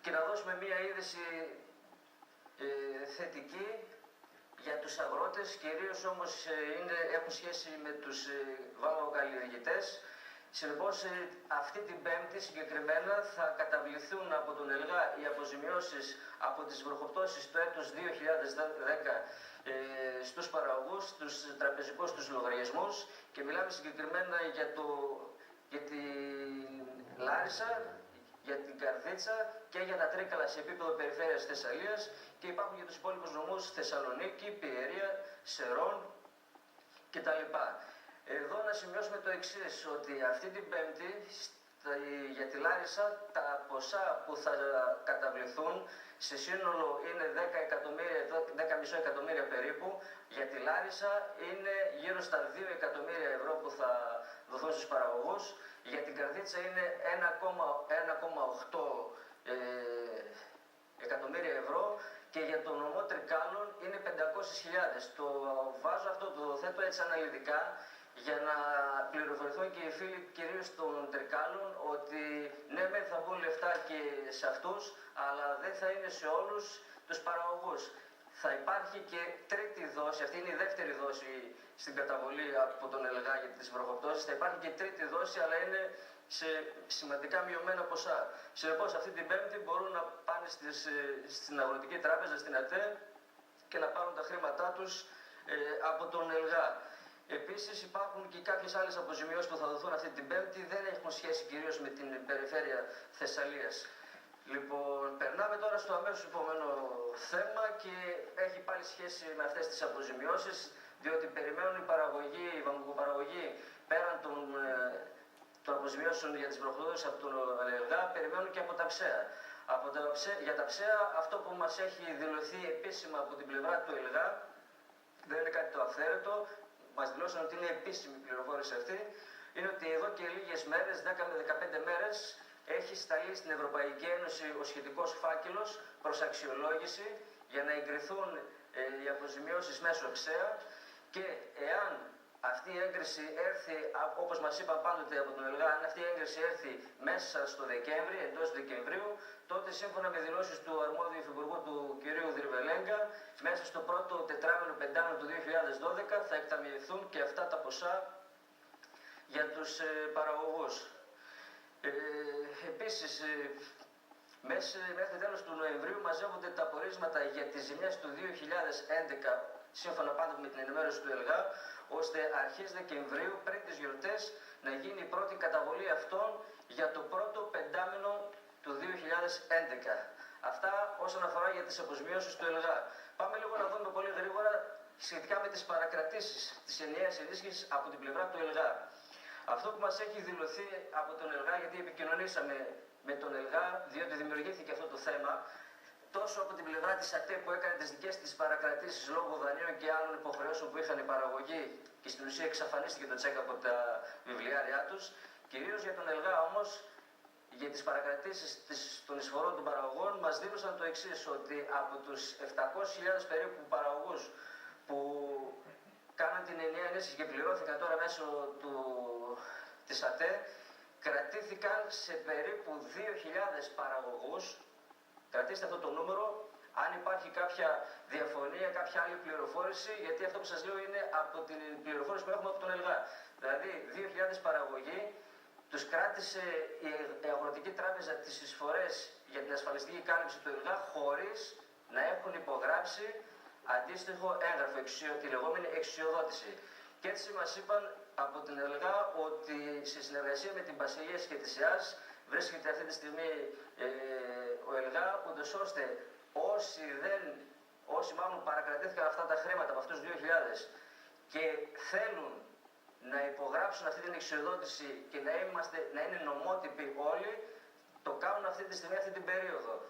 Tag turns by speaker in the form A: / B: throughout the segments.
A: και να δώσουμε μία είδηση θετική για τους αγρότες, κυρίως όμως έχουν σχέση με τους βάβοκαλλιεργητές. Συνεπώς, αυτή την Πέμπτη συγκεκριμένα θα καταβληθούν από τον ΕΛΓΑ οι αποζημιώσεις από τις βροχοπτώσεις του έτους 2010 στους παραγωγούς, στους τραπεζικούς τους λογαριασμούς, και μιλάμε συγκεκριμένα για τη Λάρισα, για την Καρδίτσα και για τα Τρίκαλα σε επίπεδο περιφέρειας Θεσσαλίας, και υπάρχουν για τους υπόλοιπους νομούς Θεσσαλονίκη, Πιερία, Σερών κτλ. Εδώ να σημειώσουμε το εξής, ότι αυτή την Πέμπτη για τη Λάρισα τα ποσά που θα καταβληθούν σε σύνολο είναι 10,5 εκατομμύρια περίπου. Για τη Λάρισα είναι γύρω στα 2 εκατομμύρια ευρώ που θα δοθούν στους παραγωγούς. Για την Καρδίτσα είναι 1,8 εκατομμύρια ευρώ, και για τον νομό Τρικάλων είναι 500.000. Το βάζω αυτό, το θέτω έτσι αναλυτικά, για να πληροφορηθούν και οι φίλοι κυρίως των Τρικάλων ότι ναι, μεν θα βγουν λεφτά και σε αυτούς, αλλά δεν θα είναι σε όλους τους παραγωγούς. Θα υπάρχει και τρίτη δόση, αυτή είναι η δεύτερη δόση στην καταβολή από τον ΕΛΓΑ για τις βροχοπτώσεις. Θα υπάρχει και τρίτη δόση, αλλά είναι σε σημαντικά μειωμένα ποσά. Συνεπώς, αυτή την Πέμπτη μπορούν να πάνε στην Αγροτική Τράπεζα, στην ΑΤΕ, και να πάρουν τα χρήματά τους από τον ΕΛΓΑ. Επίσης, υπάρχουν και κάποιες άλλες αποζημιώσεις που θα δοθούν αυτή την Πέμπτη, δεν έχουν σχέση κυρίως με την περιφέρεια Θεσσαλίας. Λοιπόν, περνάμε τώρα στο αμέσως επόμενο θέμα, και έχει πάλι σχέση με αυτές τις αποζημιώσεις, διότι περιμένουν οι βαμβακοπαραγωγοί, πέραν των αποζημιώσεων για τις βροχοπτώσεις από τον ΕΛΓΑ, περιμένουν και από τα ψέα. Για τα ψέα, αυτό που μας έχει δηλωθεί επίσημα από την πλευρά του ΕΛΓΑ, δεν είναι κάτι το αυθαίρετο, μας δηλώσαν ότι είναι επίσημη πληροφόρηση αυτή, είναι ότι εδώ και λίγες μέρες, 10 με 15 μέρες, έχει σταλεί στην Ευρωπαϊκή Ένωση ο σχετικός φάκελος προς αξιολόγηση για να εγκριθούν οι αποζημιώσεις μέσω ψέα, και εάν αυτή η έγκριση έρθει, όπως μας είπαν πάντοτε από τον ΕΛΓΑ, αν αυτή η έγκριση έρθει μέσα στο Δεκέμβρη, εντός Δεκεμβρίου, τότε σύμφωνα με δηλώσεις του αρμόδιου υφυπουργού του κ. Δρυβελέγκα, μέσα στο πρώτο τετράμινο πεντάμινο του 2012 θα εκταμιευθούν και αυτά τα ποσά για τους παραγωγούς. Επίσης, μέχρι τέλος του Νοεμβρίου μαζεύονται τα απορίσματα για τις ζημιές του 2011, σύμφωνα πάντα με την ενημέρωση του ΕΛΓΑ, ώστε αρχές Δεκεμβρίου, πριν τις γιορτές, να γίνει η πρώτη καταβολή αυτών για το πρώτο πεντάμινο του 2011. Αυτά όσον αφορά για τις αποζημιώσεις του ΕΛΓΑ. Πάμε λίγο να δούμε πολύ γρήγορα σχετικά με τις παρακρατήσεις της ενιαίας ενίσχυσης από την πλευρά του ΕΛΓΑ. Αυτό που μας έχει δηλωθεί από τον ΕΛΓΑ, γιατί επικοινωνήσαμε με τον ΕΛΓΑ, διότι δημιουργήθηκε αυτό το θέμα, τόσο από την πλευρά της ΑΤΕ που έκανε τις δικές της παρακρατήσεις λόγω δανείων και άλλων υποχρεώσεων που είχαν οι παραγωγοί, και στην ουσία εξαφανίστηκε το τσέκ από τα βιβλιάρια τους, κυρίως για τον ΕΛΓΑ όμως, για τις παρακρατήσεις των εισφορών των παραγωγών, μας δήλωσαν το εξής, ότι από τους 700.000 περίπου παραγωγούς που κάναν την ενιαία ενίσχυση και πληρώθηκαν τώρα μέσω της ΑΤΕ, κρατήθηκαν σε περίπου 2.000 παραγωγούς. Κρατήστε αυτό το νούμερο, αν υπάρχει κάποια διαφωνία, κάποια άλλη πληροφόρηση, γιατί αυτό που σας λέω είναι από την πληροφόρηση που έχουμε από τον ΕΛΓΑ. Δηλαδή, 2.000 παραγωγοί τους κράτησε η Αγροτική Τράπεζα τις εισφορές για την ασφαλιστική κάλυψη του ΕΛΓΑ χωρίς να έχουν υπογράψει αντίστοιχο έγγραφο, τη λεγόμενη εξουσιοδότηση. Και έτσι μας είπαν από την ΕΛΓΑ ότι σε συνεργασία με την Πασιλείας και τη ΕΑΣ βρίσκεται αυτή τη στιγμή ο ΕΛΓΑ, ούτως ώστε όσοι μάλλον παρακρατήθηκαν αυτά τα χρήματα από αυτούς τους 2.000 και θέλουν να υπογράψουν αυτή την εξουσιοδότηση και να είναι νομότυποι όλοι, το κάνουν αυτή τη στιγμή, αυτή την περίοδο.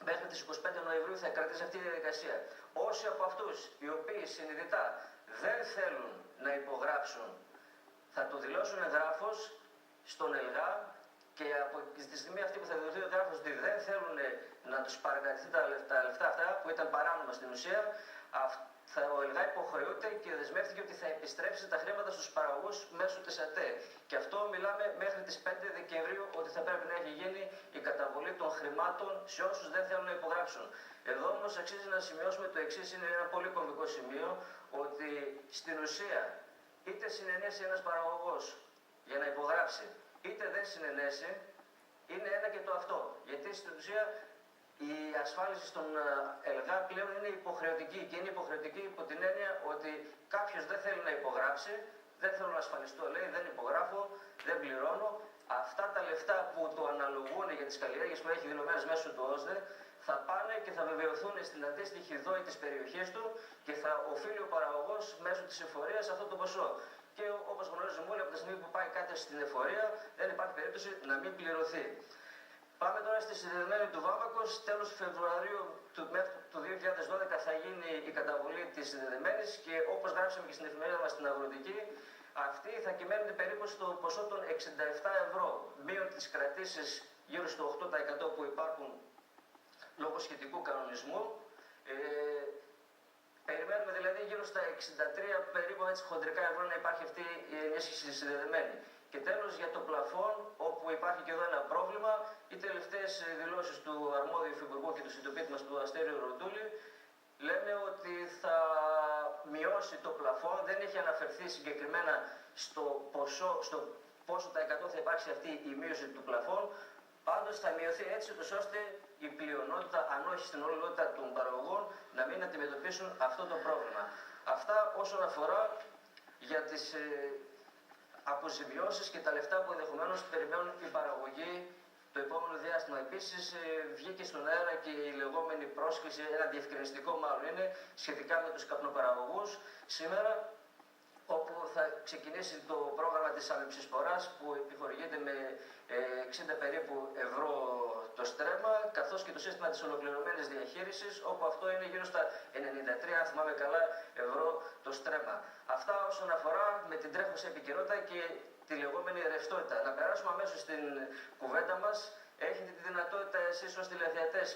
A: Μέχρι τις 25 Νοεμβρίου θα κρατήσει αυτή η διαδικασία. Όσοι από αυτούς οι οποίοι συνειδητά δεν θέλουν να υπογράψουν, θα το δηλώσουν εγγράφος στον ΕΛΓΑ, και από τη στιγμή αυτή που θα δηλωθεί ο εγγράφος ότι δεν θέλουν να τους παρακρατηθεί τα λεφτά αυτά που ήταν παράνομα στην ουσία, ο ΕΛΓΑ υποχρεούται και δεσμεύτηκε ότι θα επιστρέψει τα χρήματα στους παραγωγούς μέσω της ΑΤΕ. Και αυτό μιλάμε μέχρι τις 5 Δεκεμβρίου ότι θα πρέπει να έχει γίνει η καταβολή των χρημάτων σε όσους δεν θέλουν να υπογράψουν. Εδώ όμως αξίζει να σημειώσουμε το εξής, είναι ένα πολύ κομβικό σημείο, ότι στην ουσία είτε συνενέσει ένας παραγωγός για να υπογράψει, είτε δεν συνενέσει, είναι ένα και το αυτό. Γιατί στην ουσία η ασφάλιση στον ΕΛΓΑ πλέον είναι υποχρεωτική και είναι υποχρεωτική υπό την έννοια ότι κάποιος δεν θέλει να υπογράψει, δεν θέλω να ασφαλιστώ, λέει, δεν υπογράφω, δεν πληρώνω. Αυτά τα λεφτά που το αναλογούν για τις καλλιέργειες που έχει δηλωμένες μέσω του ΩΣΔΕ θα πάνε και θα βεβαιωθούν στην αντίστοιχη δόη της περιοχής του και θα οφείλει ο παραγωγός μέσω της εφορίας αυτό το ποσό. Και όπως γνωρίζουμε όλοι, από τη στιγμή που πάει κάτι στην εφορία, δεν υπάρχει περίπτωση να μην πληρωθεί. Πάμε τώρα στη συνδεδεμένη του Βάμβακος. Τέλος Φεβρουαρίου του 2012 θα γίνει η καταβολή της συνδεδεμένης και όπως γράψαμε και στην εφημερίδα μας στην Αγροτική, αυτή θα κυμαίνεται περίπου στο ποσό των 67 ευρώ. Μείον τις κρατήσεις γύρω στο 8% που υπάρχουν λόγω σχετικού κανονισμού. Περιμένουμε δηλαδή γύρω στα 63 περίπου έτσι χοντρικά ευρώ να υπάρχει αυτή η ενίσχυση συνδεδεμένη. Και τέλος για το πλαφόν, όπου υπάρχει και εδώ ένα πρόβλημα, οι τελευταίες δηλώσεις του αρμόδιου υφυπουργού και του συντοπίτη μας του Αστέριου Ροντούλη λένε ότι θα μειώσει το πλαφόν, δεν έχει αναφερθεί συγκεκριμένα στο πόσο τα 100 θα υπάρξει αυτή η μείωση του πλαφόν, πάντως θα μειωθεί έτσι ώστε η πλειονότητα, αν όχι στην ολότητα των παραγωγών, να μην αντιμετωπίσουν αυτό το πρόβλημα. Αυτά όσον αφορά για τις αποζημιώσεις και τα λεφτά που ενδεχομένως περιμένουν οι παραγωγοί το επόμενο διάστημα. Επίσης βγήκε στον αέρα και η λεγόμενη πρόσκληση, ένα διευκρινιστικό μάλλον είναι, σχετικά με τους καπνοπαραγωγούς σήμερα, όπου θα ξεκινήσει το πρόγραμμα της αμυψισποράς που επιχορηγείται με 60 περίπου ευρώ το στρέμμα, καθώς και το σύστημα της ολοκληρωμένης διαχείρισης, όπου αυτό είναι γύρω στα 93, αν θυμάμαι καλά, ευρώ το στρέμμα. Αυτά όσον αφορά με την τρέχουσα επικαιρότητα και τη λεγόμενη ρευστότητα. Να περάσουμε αμέσως στην κουβέντα μας. Έχετε τη δυνατότητα εσείς ως τηλεθεατές